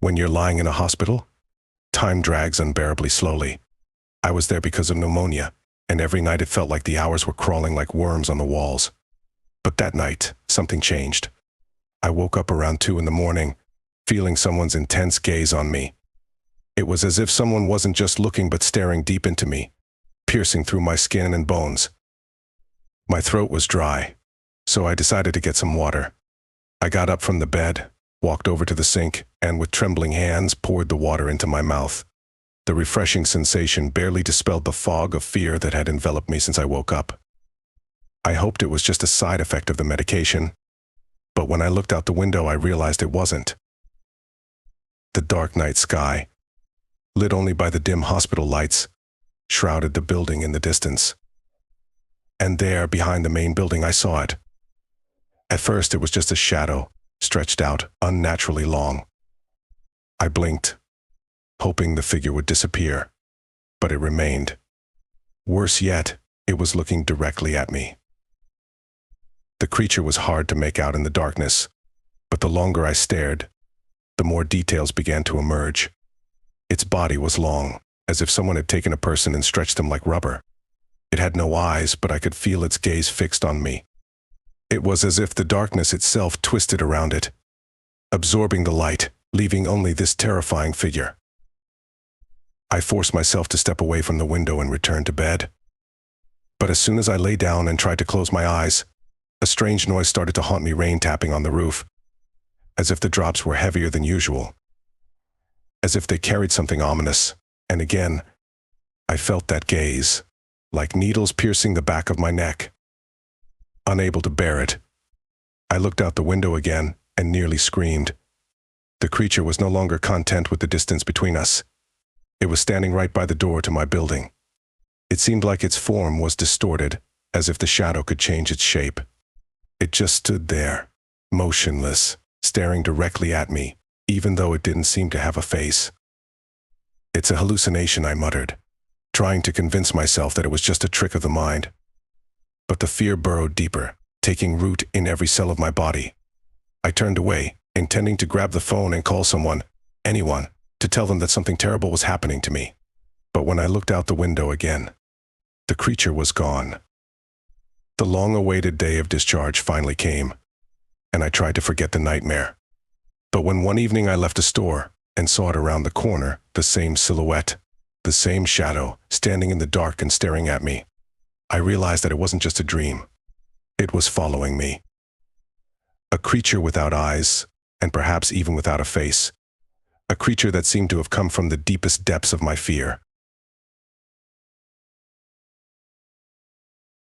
When you're lying in a hospital, time drags unbearably slowly. I was there because of pneumonia, and every night it felt like the hours were crawling like worms on the walls. But that night, something changed. I woke up around 2 in the morning, feeling someone's intense gaze on me. It was as if someone wasn't just looking but staring deep into me, piercing through my skin and bones. My throat was dry, so I decided to get some water. I got up from the bed, walked over to the sink, and with trembling hands poured the water into my mouth. The refreshing sensation barely dispelled the fog of fear that had enveloped me since I woke up. I hoped it was just a side effect of the medication, but when I looked out the window I realized it wasn't. The dark night sky, lit only by the dim hospital lights, shrouded the building in the distance. And there, behind the main building, I saw it. At first it was just a shadow, stretched out unnaturally long. I blinked, hoping the figure would disappear, but it remained. Worse yet, it was looking directly at me. The creature was hard to make out in the darkness, but the longer I stared, the more details began to emerge. Its body was long, as if someone had taken a person and stretched them like rubber. It had no eyes, but I could feel its gaze fixed on me. It was as if the darkness itself twisted around it, absorbing the light, leaving only this terrifying figure. I forced myself to step away from the window and return to bed. But as soon as I lay down and tried to close my eyes, a strange noise started to haunt me, rain tapping on the roof, as if the drops were heavier than usual, as if they carried something ominous. And again, I felt that gaze, like needles piercing the back of my neck. Unable to bear it, I looked out the window again and nearly screamed. The creature was no longer content with the distance between us. It was standing right by the door to my building. It seemed like its form was distorted, as if the shadow could change its shape. It just stood there, motionless, staring directly at me, even though it didn't seem to have a face. "It's a hallucination," I muttered, trying to convince myself that it was just a trick of the mind. But the fear burrowed deeper, taking root in every cell of my body. I turned away, intending to grab the phone and call someone, anyone, to tell them that something terrible was happening to me. But when I looked out the window again, the creature was gone. The long-awaited day of discharge finally came, and I tried to forget the nightmare. But when one evening I left a store and saw it around the corner, the same silhouette, the same shadow, standing in the dark and staring at me, I realized that it wasn't just a dream. It was following me. A creature without eyes, and perhaps even without a face. A creature that seemed to have come from the deepest depths of my fear.